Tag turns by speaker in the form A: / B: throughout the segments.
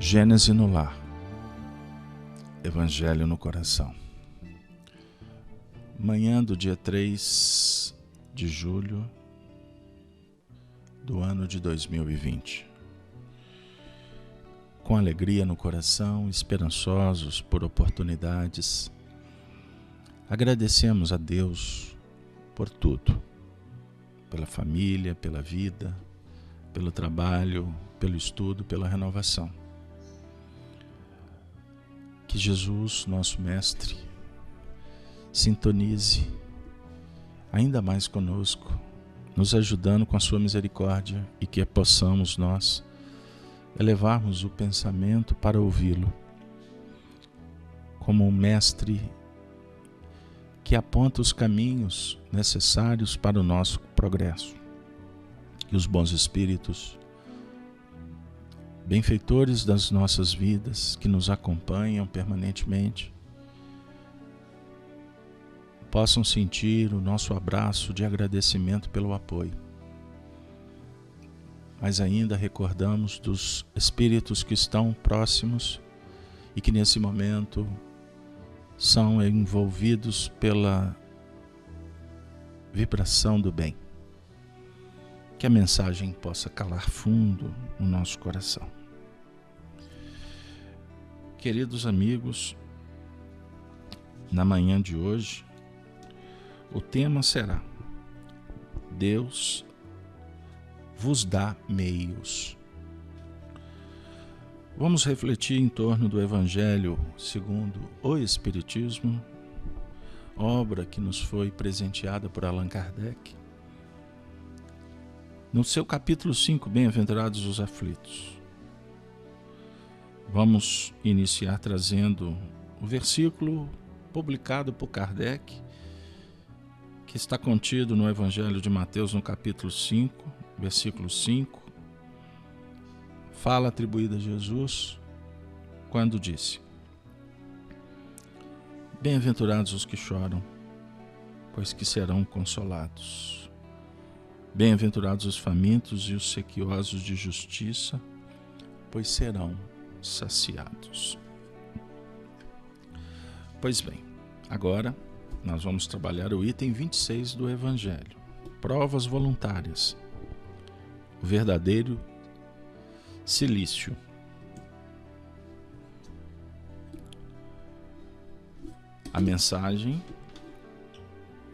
A: Gênese no lar, Evangelho no coração. Manhã do dia 3 de julho do ano de 2020. Com alegria no coração, esperançosos por oportunidades, agradecemos a Deus por tudo, pela família, pela vida, pelo trabalho, pelo estudo, pela renovação. Que Jesus, nosso Mestre, sintonize ainda mais conosco, nos ajudando com a sua misericórdia e que possamos nós elevarmos o pensamento para ouvi-lo, como um Mestre que aponta os caminhos necessários para o nosso progresso. Que os bons espíritos, benfeitores das nossas vidas, que nos acompanham permanentemente, possam sentir o nosso abraço de agradecimento pelo apoio. Mas ainda recordamos dos espíritos que estão próximos e que nesse momento são envolvidos pela vibração do bem. Que a mensagem possa calar fundo no nosso coração. Queridos amigos, na manhã de hoje, o tema será: Deus vos dá meios. Vamos refletir em torno do Evangelho segundo o Espiritismo, obra que nos foi presenteada por Allan Kardec. No seu capítulo 5, Bem-aventurados os aflitos. Vamos iniciar trazendo o versículo publicado por Kardec, que está contido no Evangelho de Mateus, no capítulo 5, versículo 5. Fala atribuída a Jesus, quando disse: Bem-aventurados os que choram, pois que serão consolados. Bem-aventurados os famintos e os sequiosos de justiça, pois serão saciados. Pois bem, agora nós vamos trabalhar o item 26 do Evangelho. Provas voluntárias. O verdadeiro cilício. A mensagem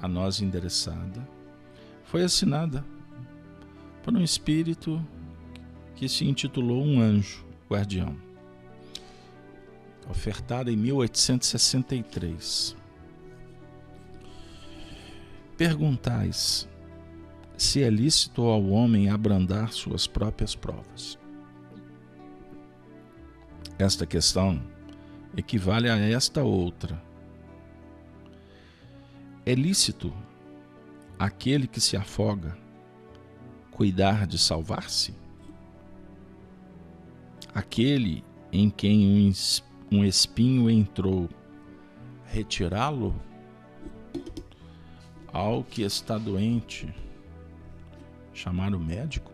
A: a nós endereçada foi assinada por um espírito que se intitulou um anjo guardião, ofertada em 1863. Perguntais se é lícito ao homem abrandar suas próprias provas. Esta questão equivale a esta outra. É lícito aquele que se afoga cuidar de salvar-se? Aquele em quem um espinho entrou, retirá-lo? Ao que está doente, chamar o médico?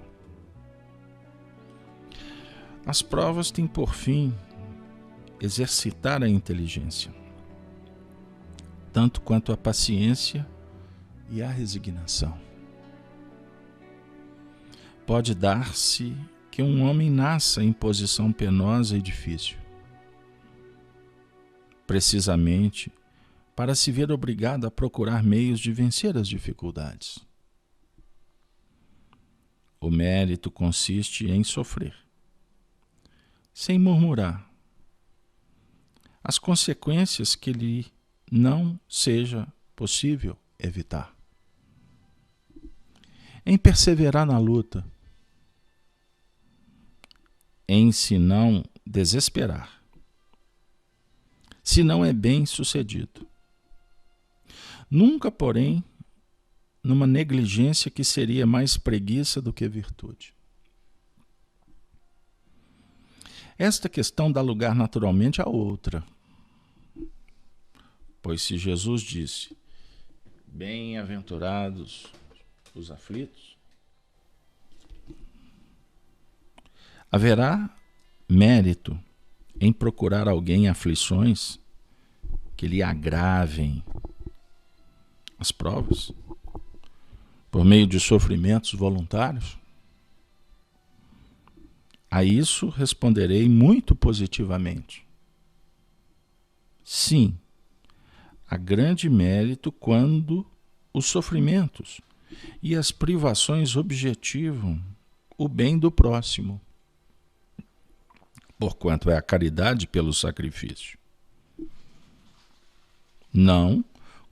A: As provas têm por fim exercitar a inteligência, tanto quanto a paciência e a resignação. Pode dar-se que um homem nasça em posição penosa e difícil, precisamente para se ver obrigado a procurar meios de vencer as dificuldades. O mérito consiste em sofrer, sem murmurar, as consequências que lhe não seja possível evitar. Em perseverar na luta, em se não desesperar, se não é bem sucedido. Nunca, porém, numa negligência que seria mais preguiça do que virtude. Esta questão dá lugar naturalmente a outra. Pois se Jesus disse: Bem-aventurados os aflitos, haverá mérito em procurar alguém em aflições que lhe agravem as provas, por meio de sofrimentos voluntários? A isso responderei muito positivamente. Sim, há grande mérito quando os sofrimentos e as privações objetivam o bem do próximo, porquanto é a caridade pelo sacrifício. Não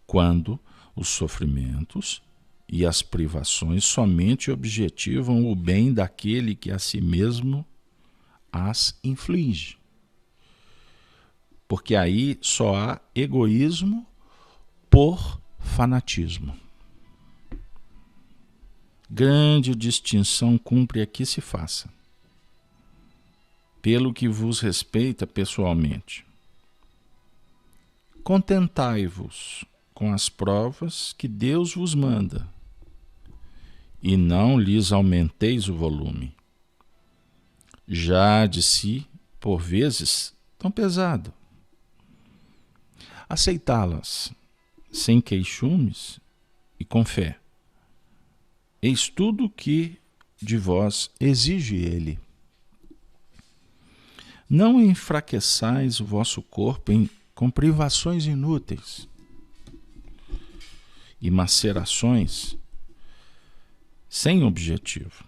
A: quando os sofrimentos e as privações somente objetivam o bem daquele que a si mesmo as inflige. Porque aí só há egoísmo por fanatismo. Grande distinção cumpre aqui se faça, pelo que vos respeita pessoalmente. Contentai-vos com as provas que Deus vos manda, e não lhes aumenteis o volume. Já de si, por vezes, tão pesado. Aceitá-las sem queixumes e com fé. Eis tudo que de vós exige ele. Não enfraqueçais o vosso corpo com privações inúteis e macerações sem objetivo,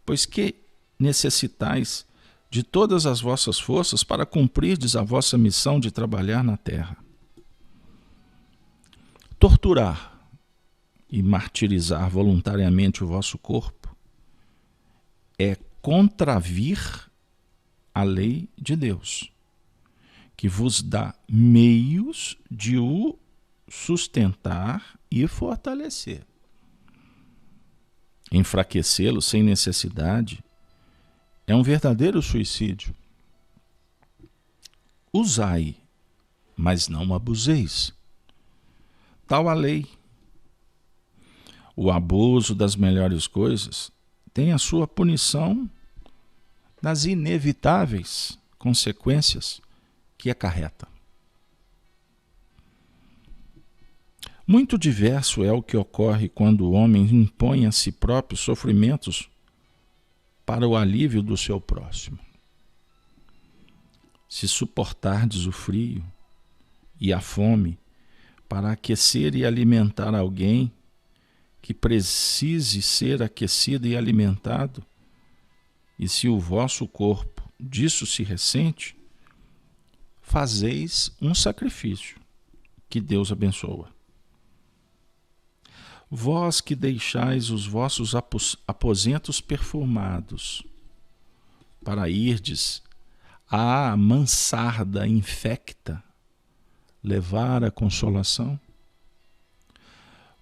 A: pois que necessitais de todas as vossas forças para cumprirdes a vossa missão de trabalhar na terra. Torturar e martirizar voluntariamente o vosso corpo é contravir a lei de Deus, que vos dá meios de o sustentar e fortalecer. Enfraquecê-lo sem necessidade é um verdadeiro suicídio. Usai, mas não abuseis. Tal a lei. O abuso das melhores coisas tem a sua punição nas inevitáveis consequências que acarreta. Muito diverso é o que ocorre quando o homem impõe a si próprio sofrimentos para o alívio do seu próximo. Se suportardes o frio e a fome para aquecer e alimentar alguém que precise ser aquecido e alimentado, e se o vosso corpo disso se ressente, fazeis um sacrifício que Deus abençoa. Vós que deixais os vossos aposentos perfumados para irdes à mansarda infecta levar a consolação,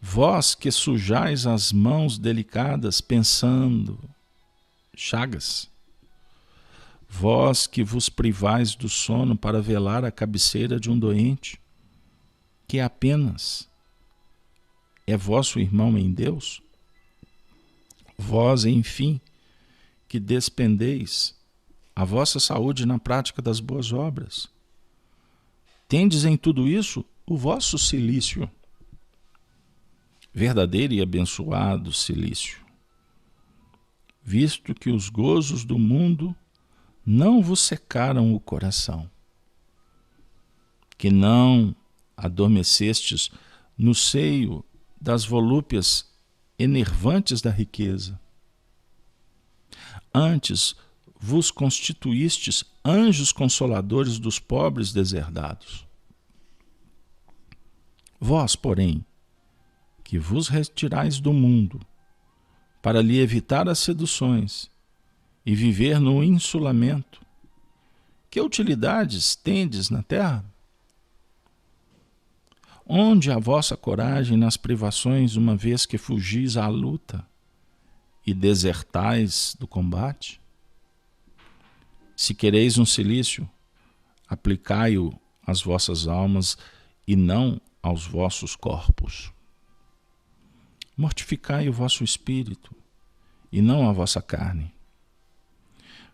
A: vós que sujais as mãos delicadas pensando chagas, vós que vos privais do sono para velar a cabeceira de um doente, que apenas é vosso irmão em Deus, vós, enfim, que despendeis a vossa saúde na prática das boas obras, tendes em tudo isso o vosso cilício, verdadeiro e abençoado cilício, visto que os gozos do mundo não vos secaram o coração, que não adormecestes no seio das volúpias enervantes da riqueza. Antes vos constituístes anjos consoladores dos pobres deserdados. Vós, porém, que vos retirais do mundo, para lhe evitar as seduções e viver no insulamento, que utilidades tendes na terra? Onde a vossa coragem nas privações, uma vez que fugis à luta e desertais do combate? Se quereis um cilício, aplicai-o às vossas almas e não aos vossos corpos. Mortificai o vosso espírito e não a vossa carne.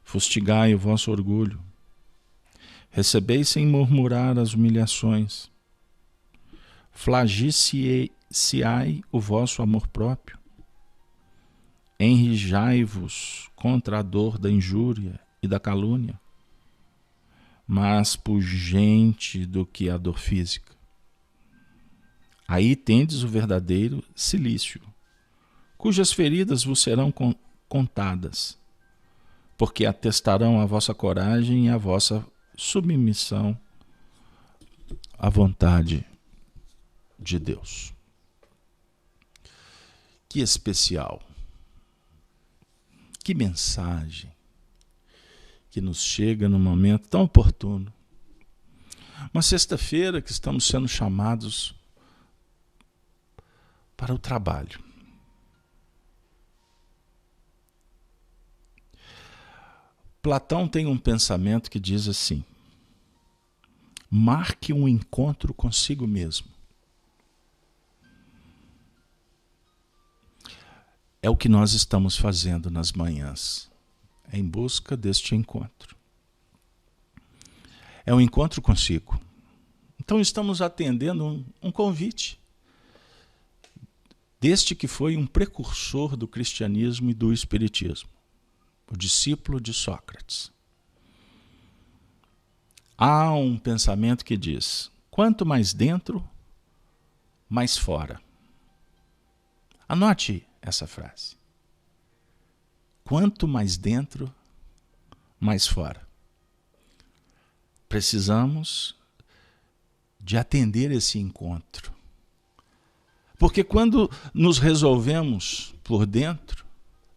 A: Fustigai o vosso orgulho Recebeis sem murmurar as humilhações. Flagiciai o vosso amor próprio. Enrijai-vos contra a dor da injúria e da calúnia, mais pungente do que a dor física. Aí tendes o verdadeiro cilício, cujas feridas vos serão contadas, porque atestarão a vossa coragem e a vossa submissão à vontade de Deus. Que especial, que mensagem que nos chega num momento tão oportuno. Uma sexta-feira que estamos sendo chamados para o trabalho. Platão tem um pensamento que diz assim: marque um encontro consigo mesmo. É o que nós estamos fazendo nas manhãs, em busca deste encontro. É um encontro consigo. Então estamos atendendo um convite deste que foi um precursor do cristianismo e do espiritismo, o discípulo de Sócrates. Há um pensamento que diz: quanto mais dentro, mais fora. Anote essa frase. Quanto mais dentro, mais fora. Precisamos de atender esse encontro. Porque quando nos resolvemos por dentro,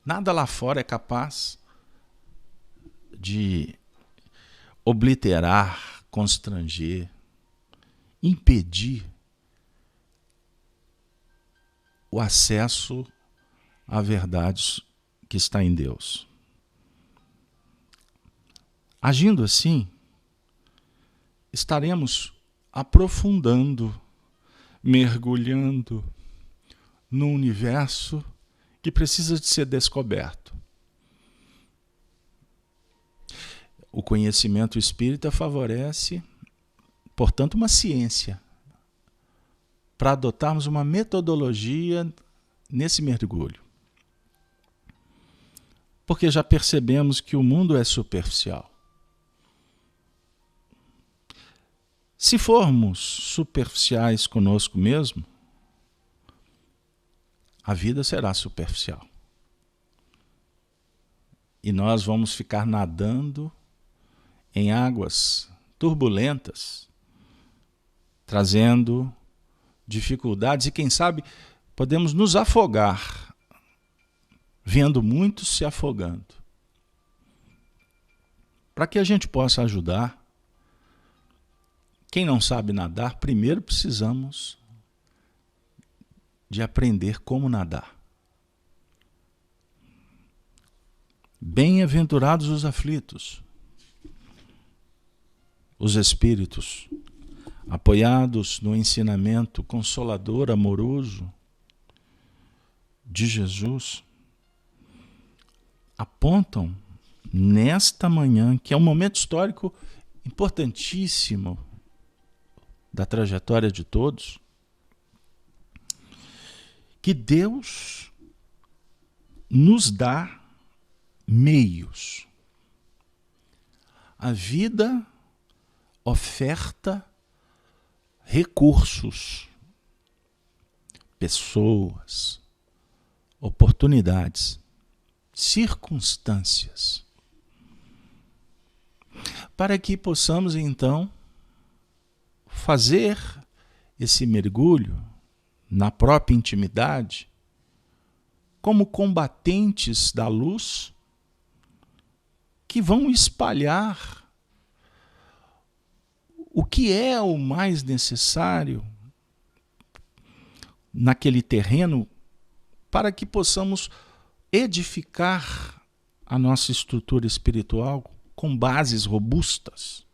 A: nada lá fora é capaz de obliterar, constranger, impedir o acesso à verdade que está em Deus. Agindo assim, estaremos aprofundando, mergulhando no universo que precisa de ser descoberto. O conhecimento espírita favorece, portanto, uma ciência para adotarmos uma metodologia nesse mergulho. Porque já percebemos que o mundo é superficial. Se formos superficiais conosco mesmo, a vida será superficial. E nós vamos ficar nadando em águas turbulentas, trazendo dificuldades e, quem sabe, podemos nos afogar, vendo muitos se afogando. Para que a gente possa ajudar, quem não sabe nadar, primeiro precisamos de aprender como nadar. Bem-aventurados os aflitos, os espíritos, apoiados no ensinamento consolador, amoroso de Jesus, apontam nesta manhã, que é um momento histórico importantíssimo da trajetória de todos, que Deus nos dá meios. A vida oferta recursos, pessoas, oportunidades, circunstâncias, para que possamos então fazer esse mergulho na própria intimidade, como combatentes da luz que vão espalhar o que é o mais necessário naquele terreno para que possamos edificar a nossa estrutura espiritual com bases robustas.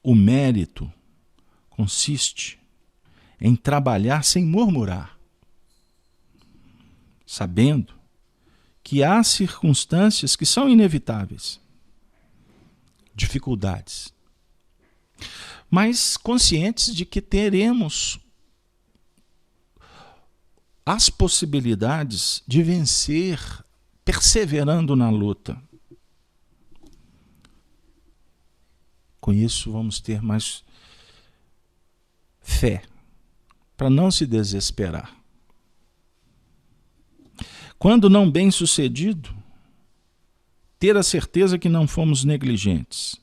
A: O mérito consiste em trabalhar sem murmurar, sabendo que há circunstâncias que são inevitáveis, dificuldades, mas conscientes de que teremos as possibilidades de vencer perseverando na luta. Com isso, vamos ter mais fé para não se desesperar. Quando não bem-sucedido, ter a certeza que não fomos negligentes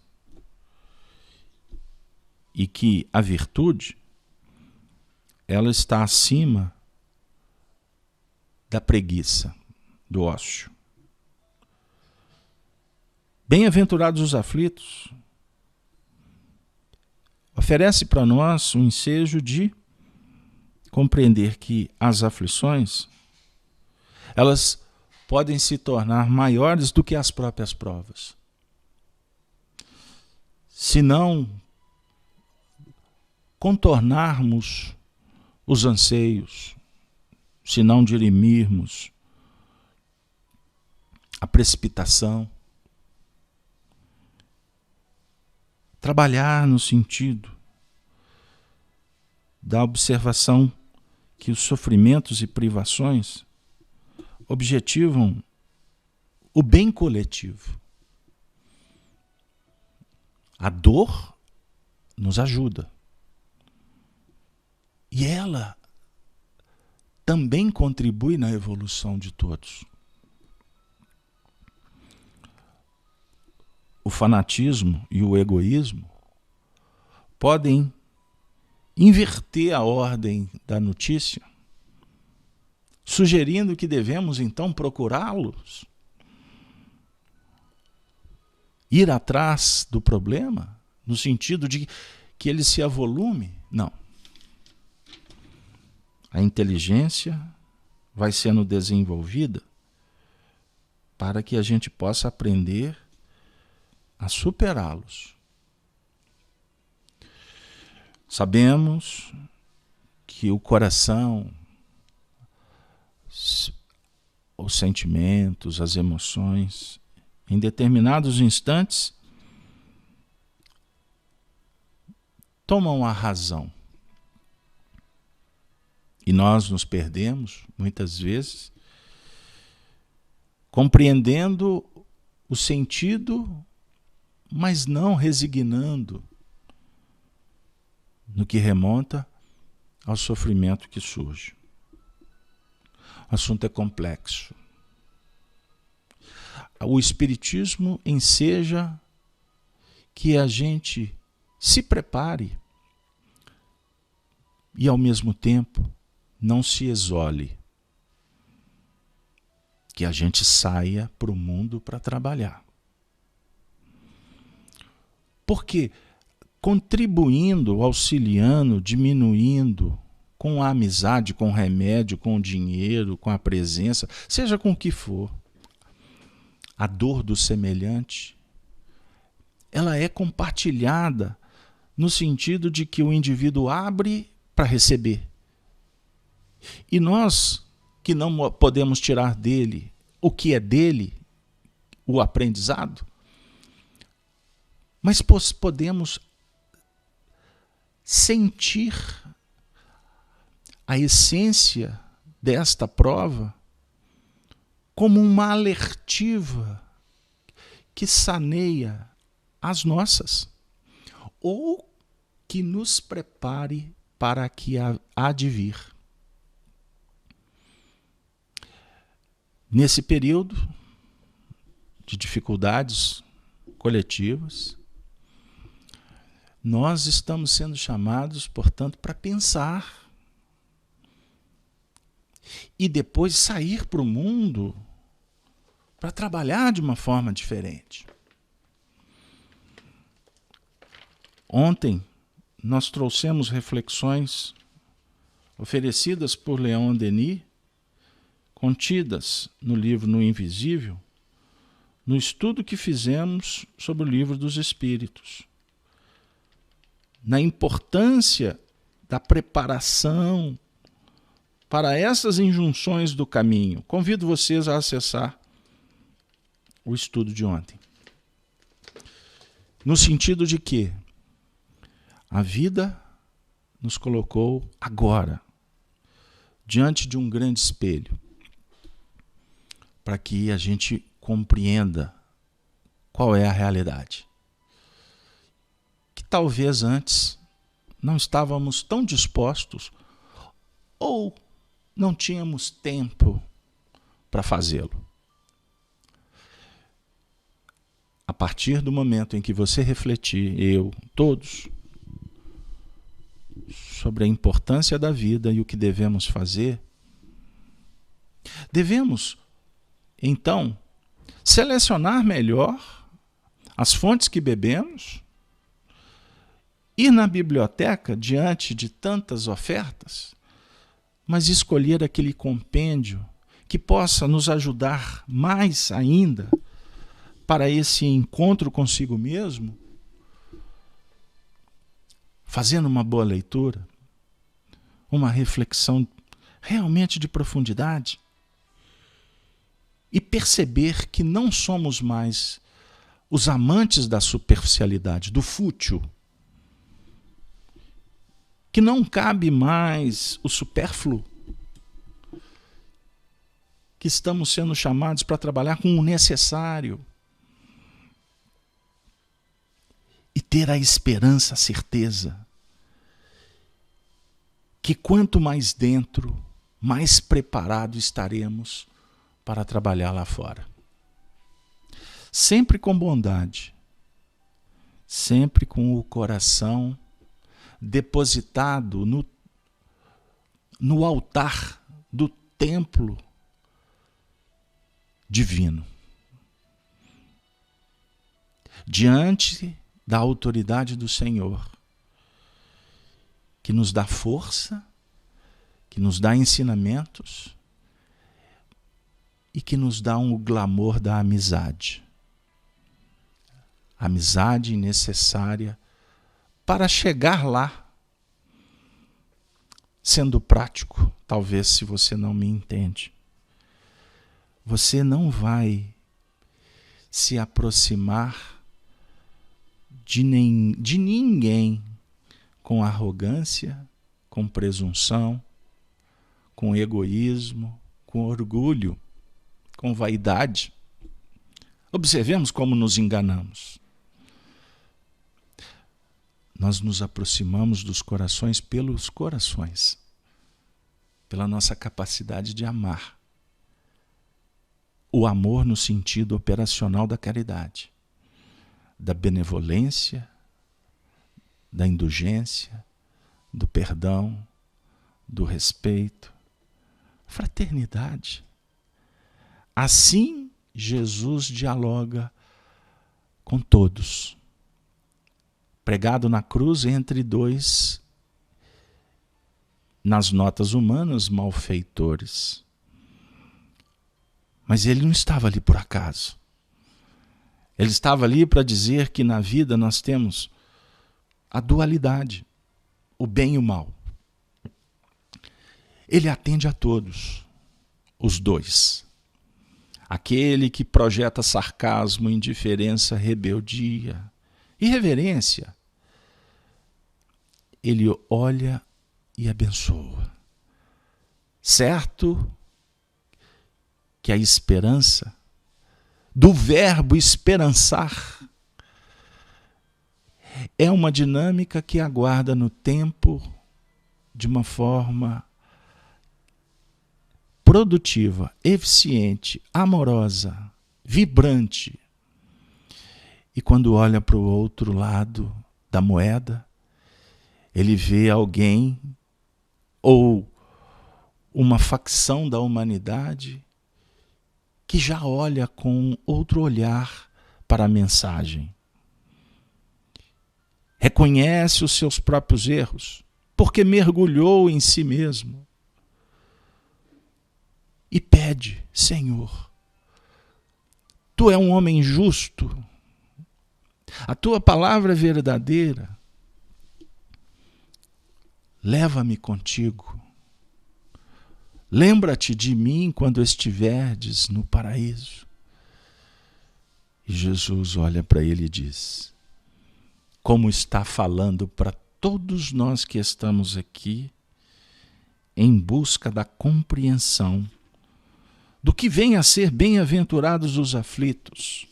A: e que a virtude, ela está acima da preguiça, do ócio. Bem-aventurados os aflitos oferece para nós um ensejo de compreender que as aflições, elas podem se tornar maiores do que as próprias provas. Se não contornarmos os anseios, se não dirimirmos a precipitação, trabalhar no sentido da observação que os sofrimentos e privações objetivam o bem coletivo. A dor nos ajuda. E ela também contribui na evolução de todos. O fanatismo e o egoísmo podem inverter a ordem da notícia, sugerindo que devemos então procurá-los, ir atrás do problema, no sentido de que ele se avolume. Não. A inteligência vai sendo desenvolvida para que a gente possa aprender a superá-los. Sabemos que o coração, os sentimentos, as emoções, em determinados instantes, tomam a razão. E nós nos perdemos, muitas vezes, compreendendo o sentido, mas não resignando no que remonta ao sofrimento que surge. O assunto é complexo. O Espiritismo enseja que a gente se prepare e, ao mesmo tempo, não se isole. Que a gente saia para o mundo para trabalhar. Porque contribuindo, auxiliando, diminuindo, com a amizade, com o remédio, com o dinheiro, com a presença, seja com o que for, a dor do semelhante, ela é compartilhada no sentido de que o indivíduo abre para receber. E nós, que não podemos tirar dele o que é dele, o aprendizado, mas podemos sentir a essência desta prova como uma alertiva que saneia as nossas, ou que nos prepare para a que há de vir. Nesse período de dificuldades coletivas, nós estamos sendo chamados, portanto, para pensar e depois sair para o mundo para trabalhar de uma forma diferente. Ontem nós trouxemos reflexões oferecidas por Leon Denis, contidas no livro No Invisível, no estudo que fizemos sobre o Livro dos Espíritos, na importância da preparação para essas injunções do caminho. Convido vocês a acessar o estudo de ontem. No sentido de que a vida nos colocou agora diante de um grande espelho, para que a gente compreenda qual é a realidade. Que talvez antes não estávamos tão dispostos ou não tínhamos tempo para fazê-lo. A partir do momento em que você refletir, eu, todos, sobre a importância da vida e o que devemos fazer, devemos, então, selecionar melhor as fontes que bebemos, ir na biblioteca diante de tantas ofertas, mas escolher aquele compêndio que possa nos ajudar mais ainda para esse encontro consigo mesmo, fazendo uma boa leitura, uma reflexão realmente de profundidade e perceber que não somos mais os amantes da superficialidade, do fútil, que não cabe mais o supérfluo, que estamos sendo chamados para trabalhar com o necessário e ter a esperança, a certeza que quanto mais dentro, mais preparado estaremos para trabalhar lá fora. Sempre com bondade, sempre com o coração depositado no altar do templo divino, diante da autoridade do Senhor, que nos dá força, que nos dá ensinamentos e que nos dá o glamour da amizade. Amizade necessária para chegar lá, sendo prático. Talvez, se você não me entende, você não vai se aproximar de ninguém com arrogância, com presunção, com egoísmo, com orgulho, com vaidade. Observemos como nos enganamos. Nós nos aproximamos dos corações pelos corações, pela nossa capacidade de amar. O amor no sentido operacional da caridade, da benevolência, da indulgência, do perdão, do respeito, fraternidade. Assim, Jesus dialoga com todos. Pregado na cruz entre dois, nas notas humanas, malfeitores. Mas ele não estava ali por acaso. Ele estava ali para dizer que na vida nós temos a dualidade, o bem e o mal. Ele atende a todos, os dois. Aquele que projeta sarcasmo, indiferença, rebeldia, irreverência, ele olha e abençoa. Certo que a esperança, do verbo esperançar, é uma dinâmica que aguarda no tempo de uma forma produtiva, eficiente, amorosa, vibrante. E quando olha para o outro lado da moeda, ele vê alguém ou uma facção da humanidade que já olha com outro olhar para a mensagem. Reconhece os seus próprios erros, porque mergulhou em si mesmo. E pede: Senhor, Tu és um homem justo, a Tua palavra é verdadeira, leva-me contigo. Lembra-te de mim quando estiverdes no paraíso. E Jesus olha para ele e diz: como está falando para todos nós que estamos aqui em busca da compreensão do que vem a ser bem-aventurados os aflitos,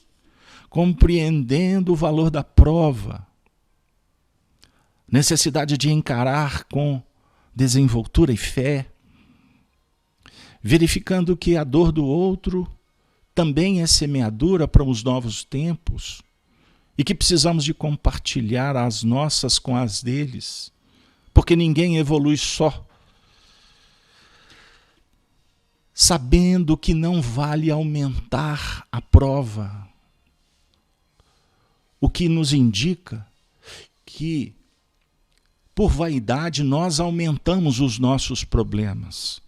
A: compreendendo o valor da prova, necessidade de encarar com desenvoltura e fé, verificando que a dor do outro também é semeadura para os novos tempos e que precisamos de compartilhar as nossas com as deles, porque ninguém evolui só. Sabendo que não vale aumentar a prova, o que nos indica que, por vaidade, nós aumentamos os nossos problemas.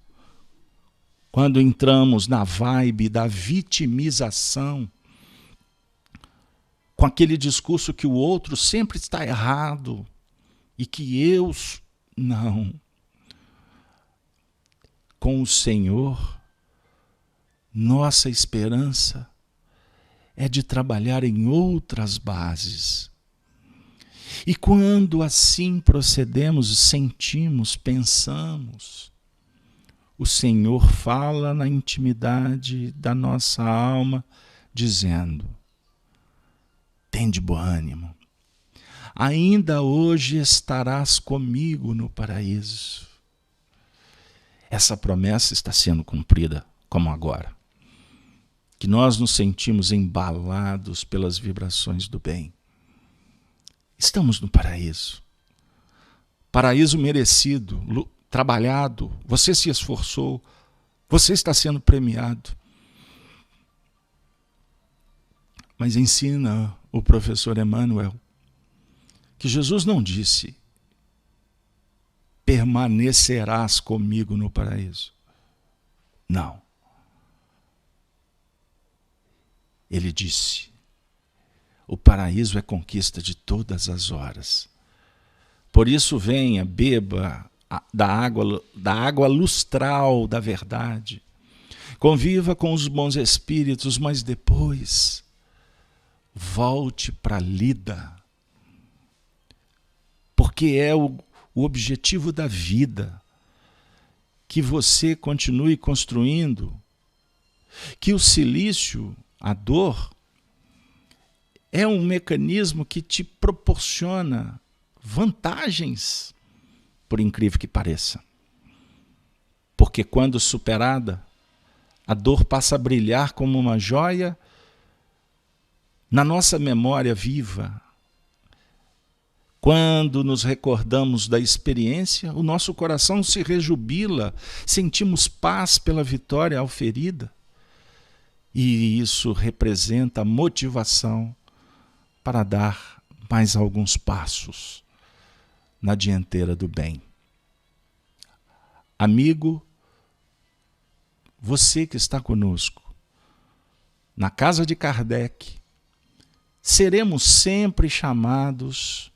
A: Quando entramos na vibe da vitimização, com aquele discurso que o outro sempre está errado e que eu não. Com o Senhor, nossa esperança é de trabalhar em outras bases. E quando assim procedemos, sentimos, pensamos, o Senhor fala na intimidade da nossa alma, dizendo: tende bom ânimo, ainda hoje estarás comigo no paraíso. Essa promessa está sendo cumprida como agora, que nós nos sentimos embalados pelas vibrações do bem. Estamos no paraíso. Paraíso merecido, trabalhado, você se esforçou, você está sendo premiado. Mas ensina o professor Emmanuel que Jesus não disse: permanecerás comigo no paraíso. Não. Ele disse: o paraíso é conquista de todas as horas. Por isso venha, beba da água lustral da verdade. Conviva com os bons espíritos, mas depois volte para a lida. Porque é o objetivo da vida, que você continue construindo, que o silício, a dor, é um mecanismo que te proporciona vantagens, por incrível que pareça. Porque quando superada, a dor passa a brilhar como uma joia na nossa memória viva. Quando nos recordamos da experiência, o nosso coração se rejubila, sentimos paz pela vitória auferida. E isso representa a motivação para dar mais alguns passos na dianteira do bem. Amigo, você que está conosco, na casa de Kardec, seremos sempre chamados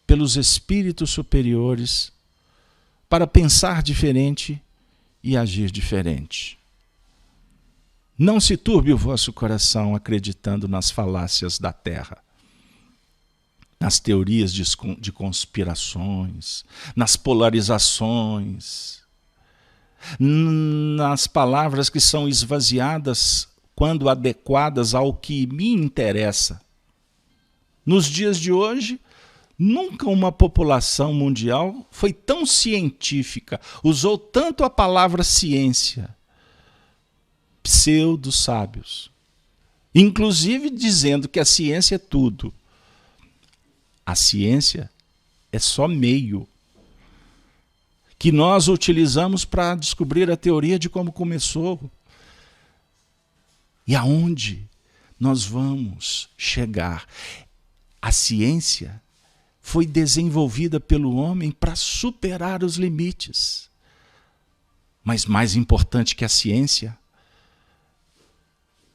A: pelos espíritos superiores para pensar diferente e agir diferente. Não se turbe o vosso coração acreditando nas falácias da terra, nas teorias de conspirações, nas polarizações, nas palavras que são esvaziadas quando adequadas ao que me interessa. Nos dias de hoje, nunca uma população mundial foi tão científica, usou tanto a palavra ciência. Pseudo-sábios, inclusive dizendo que a ciência é tudo. A ciência é só meio que nós utilizamos para descobrir a teoria de como começou e aonde nós vamos chegar. A ciência foi desenvolvida pelo homem para superar os limites. Mas mais importante que a ciência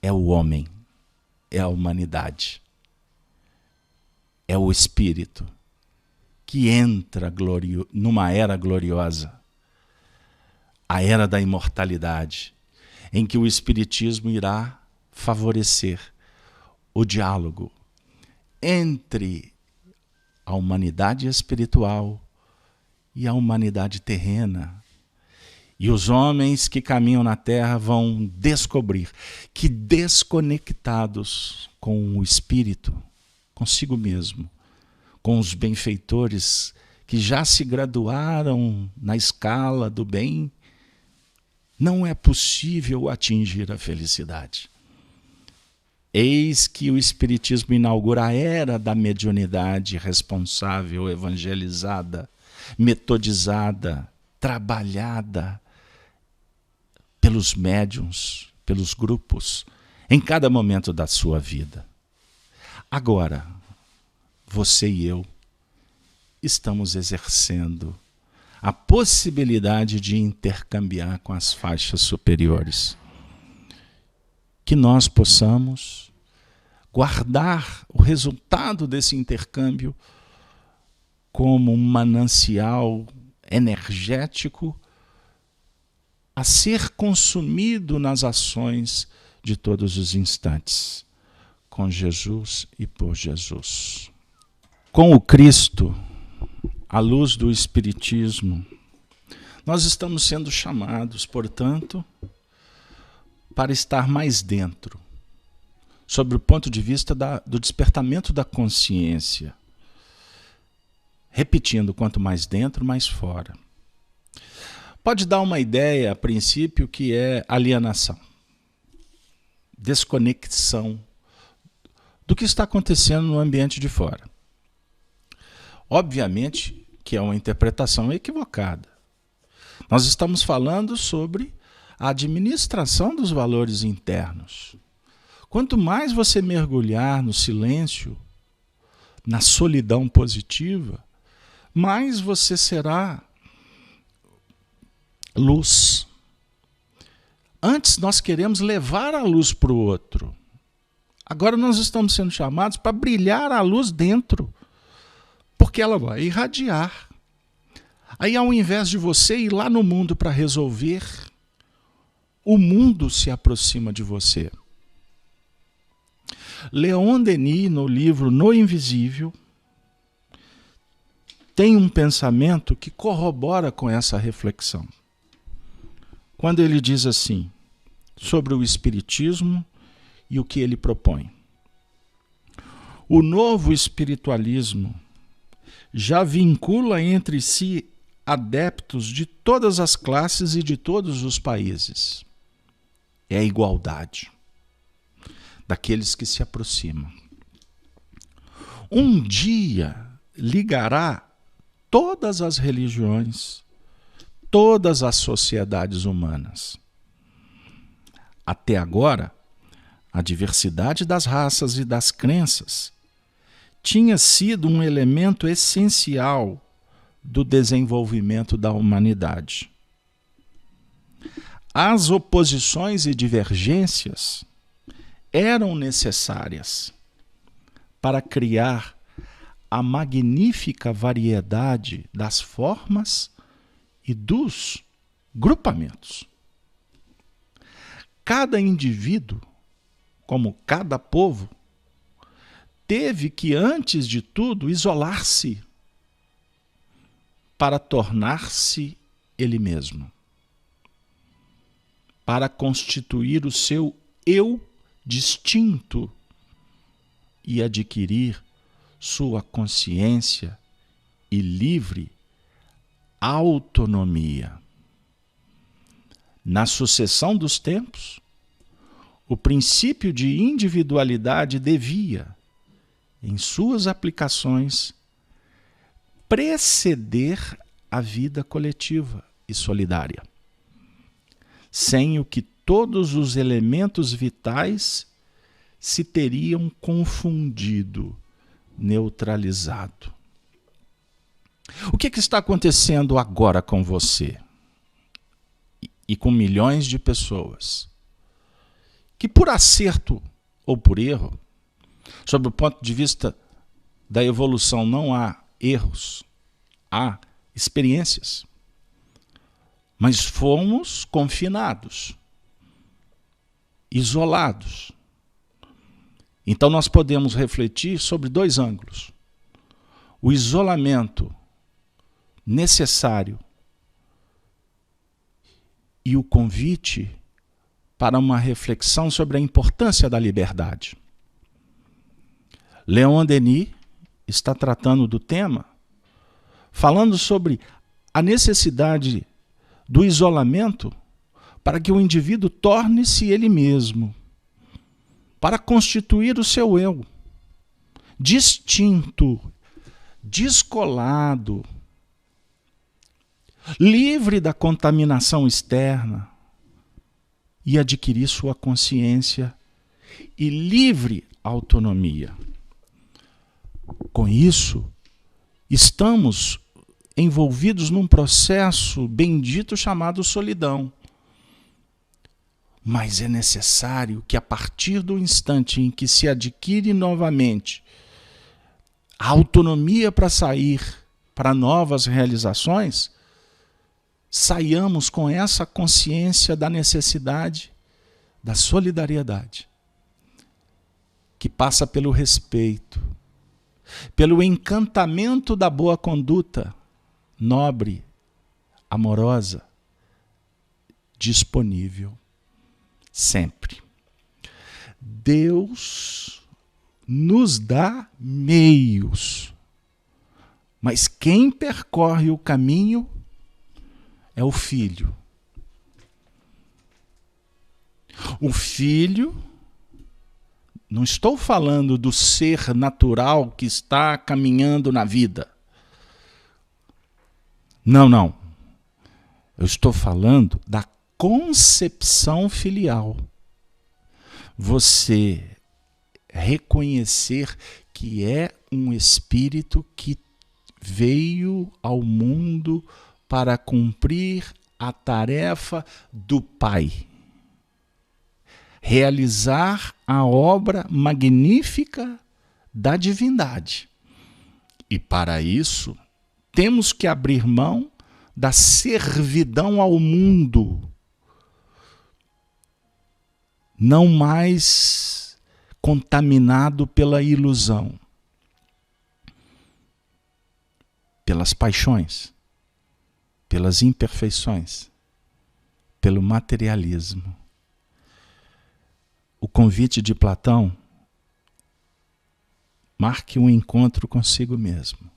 A: é o homem, é a humanidade, é o espírito que entra numa era gloriosa, a era da imortalidade, em que o espiritismo irá favorecer o diálogo entre a humanidade espiritual e a humanidade terrena. E os homens que caminham na terra vão descobrir que, desconectados com o Espírito, consigo mesmo, com os benfeitores que já se graduaram na escala do bem, não é possível atingir a felicidade. Eis que o Espiritismo inaugura a era da mediunidade responsável, evangelizada, metodizada, trabalhada pelos médiuns, pelos grupos, em cada momento da sua vida. Agora, você e eu estamos exercendo a possibilidade de intercambiar com as faixas superiores. Que nós possamos guardar o resultado desse intercâmbio como um manancial energético a ser consumido nas ações de todos os instantes, com Jesus e por Jesus. Com o Cristo, à luz do Espiritismo, nós estamos sendo chamados, portanto, para estar mais dentro, sob o ponto de vista do despertamento da consciência. Repetindo, quanto mais dentro, mais fora. Pode dar uma ideia, a princípio, que é alienação, desconexão do que está acontecendo no ambiente de fora. Obviamente que é uma interpretação equivocada. Nós estamos falando sobre a administração dos valores internos. Quanto mais você mergulhar no silêncio, na solidão positiva, mais você será luz. Antes nós queremos levar a luz para o outro. Agora nós estamos sendo chamados para brilhar a luz dentro, porque ela vai irradiar. Aí, ao invés de você ir lá no mundo para resolver, o mundo se aproxima de você. Leon Denis, no livro No Invisível, tem um pensamento que corrobora com essa reflexão. Quando ele diz assim, sobre o Espiritismo e o que ele propõe. O novo espiritualismo já vincula entre si adeptos de todas as classes e de todos os países. É a igualdade daqueles que se aproximam. Um dia ligará todas as religiões, todas as sociedades humanas. Até agora, a diversidade das raças e das crenças tinha sido um elemento essencial do desenvolvimento da humanidade. As oposições e divergências eram necessárias para criar a magnífica variedade das formas e dos grupamentos. Cada indivíduo, como cada povo, teve que, antes de tudo, isolar-se para tornar-se ele mesmo, para constituir o seu eu distinto e adquirir sua consciência e livre autonomia. Na sucessão dos tempos, o princípio de individualidade devia, em suas aplicações, preceder a vida coletiva e solidária, sem o que todos os elementos vitais se teriam confundido, neutralizado. O que está acontecendo agora com você e com milhões de pessoas que, por acerto ou por erro, sob o ponto de vista da evolução, não há erros, há experiências, mas fomos confinados, isolados. Então nós podemos refletir sobre dois ângulos. o isolamento necessário e o convite para uma reflexão sobre a importância da liberdade. Leon Denis está tratando do tema, falando sobre a necessidade do isolamento para que o indivíduo torne-se ele mesmo, para constituir o seu eu, distinto, descolado, livre da contaminação externa e adquirir sua consciência e livre autonomia. Com isso, estamos envolvidos num processo bendito chamado solidão. Mas é necessário que, a partir do instante em que se adquire novamente a autonomia para sair para novas realizações, saiamos com essa consciência da necessidade da solidariedade, que passa pelo respeito, pelo encantamento da boa conduta, nobre, amorosa, disponível. Sempre. Deus nos dá meios, mas quem percorre o caminho é o Filho. O Filho, não estou falando do ser natural que está caminhando na vida. Não. Eu estou falando da concepção filial. Você reconhecer que é um espírito que veio ao mundo para cumprir a tarefa do Pai. Realizar a obra magnífica da divindade. E para isso, temos que abrir mão da servidão ao mundo, não mais contaminado pela ilusão, pelas paixões, pelas imperfeições, pelo materialismo. O convite de Platão: marque um encontro consigo mesmo.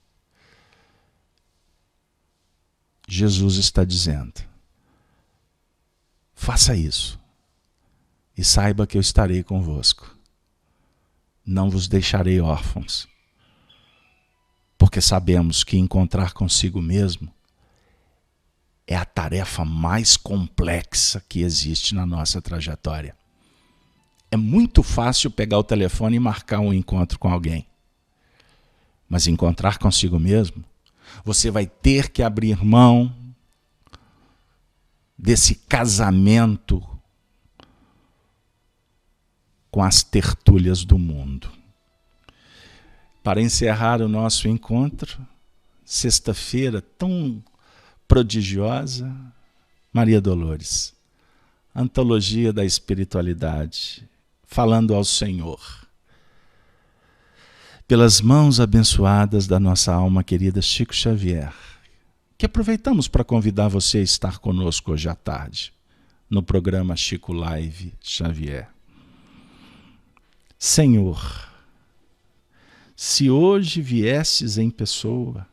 A: Jesus está dizendo: faça isso e saiba que eu estarei convosco. Não vos deixarei órfãos, porque sabemos que encontrar consigo mesmo é a tarefa mais complexa que existe na nossa trajetória. É muito fácil pegar o telefone e marcar um encontro com alguém, mas encontrar consigo mesmo, você vai ter que abrir mão desse casamento com as tertúlias do mundo. Para encerrar o nosso encontro, sexta-feira tão prodigiosa, Maria Dolores, Antologia da Espiritualidade, falando ao Senhor. Pelas mãos abençoadas da nossa alma querida Chico Xavier, que aproveitamos para convidar você a estar conosco hoje à tarde, no programa Chico Live Xavier. Senhor, se hoje viesses em pessoa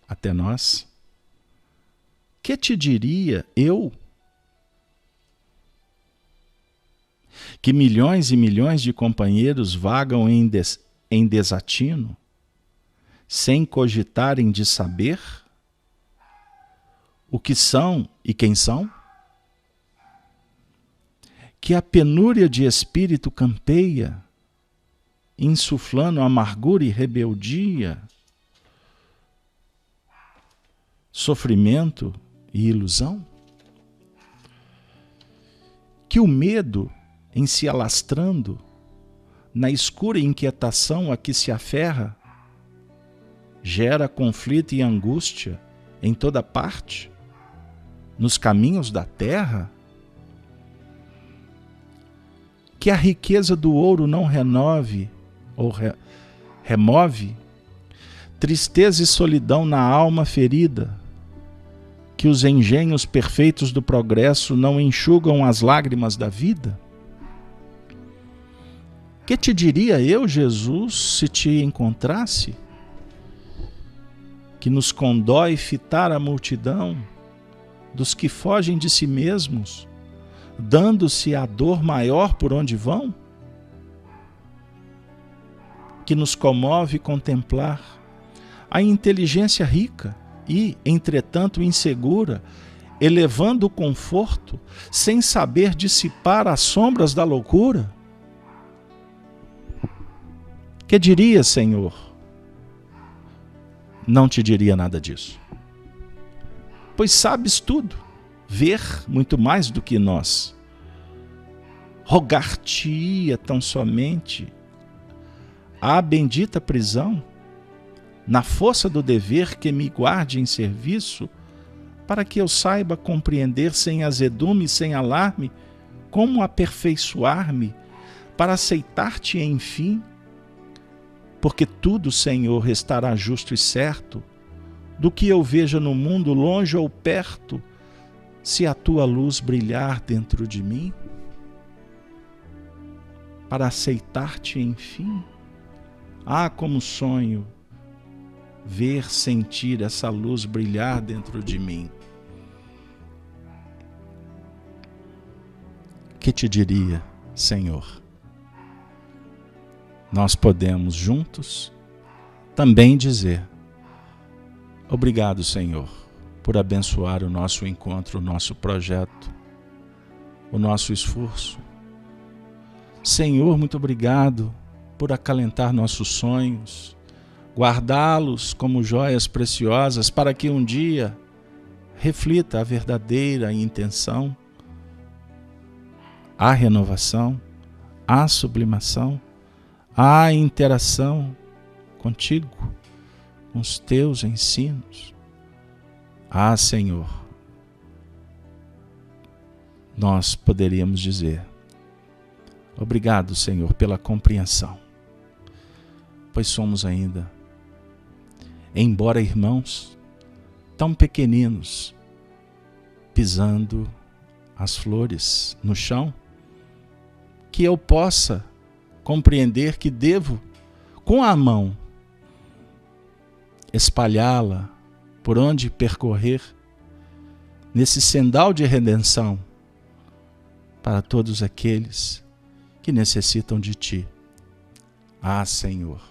A: até nós, que te diria eu? Que milhões e milhões de companheiros vagam em desatino, sem cogitarem de saber o que são e quem são? Que a penúria de espírito campeia, insuflando amargura e rebeldia, sofrimento e ilusão? Que o medo, em se alastrando, na escura inquietação a que se aferra, gera conflito e angústia em toda parte, nos caminhos da terra? Que a riqueza do ouro não renove ou remove tristeza e solidão na alma ferida, que os engenhos perfeitos do progresso não enxugam as lágrimas da vida? Que te diria eu, Jesus, se te encontrasse? Que nos condói fitar a multidão dos que fogem de si mesmos, dando-se a dor maior por onde vão? Que nos comove contemplar a inteligência rica e, entretanto, insegura, elevando o conforto, sem saber dissipar as sombras da loucura? Que diria, Senhor? Não te diria nada disso. Pois sabes tudo, ver muito mais do que nós. Rogar-te-ia tão somente a bendita prisão, na força do dever que me guarde em serviço, para que eu saiba compreender sem azedume e sem alarme, como aperfeiçoar-me, para aceitar-te enfim, porque tudo, Senhor, estará justo e certo, do que eu veja no mundo, longe ou perto, se a tua luz brilhar dentro de mim, para aceitar-te enfim. Ah, como sonho ver, sentir essa luz brilhar dentro de mim. Que te diria, Senhor? Nós podemos juntos também dizer: obrigado, Senhor, por abençoar o nosso encontro, o nosso projeto, o nosso esforço. Senhor, muito obrigado por acalentar nossos sonhos, guardá-los como joias preciosas para que um dia reflita a verdadeira intenção, a renovação, a sublimação, a interação contigo, com os teus ensinos. Ah, Senhor, nós poderíamos dizer: obrigado, Senhor, pela compreensão, pois somos ainda, embora irmãos, tão pequeninos, pisando as flores no chão, que eu possa compreender que devo, com a mão, espalhá-la por onde percorrer, nesse sendal de redenção, para todos aqueles que necessitam de Ti. Ah, Senhor,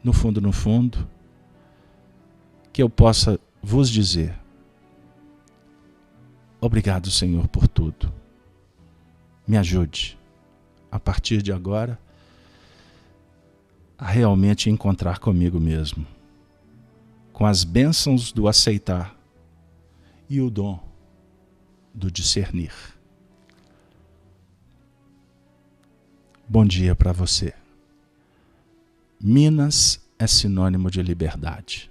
A: no fundo, que eu possa vos dizer: obrigado, Senhor, por tudo. Me ajude, a partir de agora, a realmente encontrar comigo mesmo, com as bênçãos do aceitar e o dom do discernir. Bom dia para você. Minas é sinônimo de liberdade.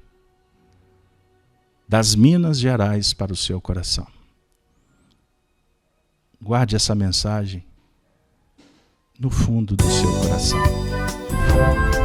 A: Das Minas Gerais para o seu coração. Guarde essa mensagem no fundo do seu coração.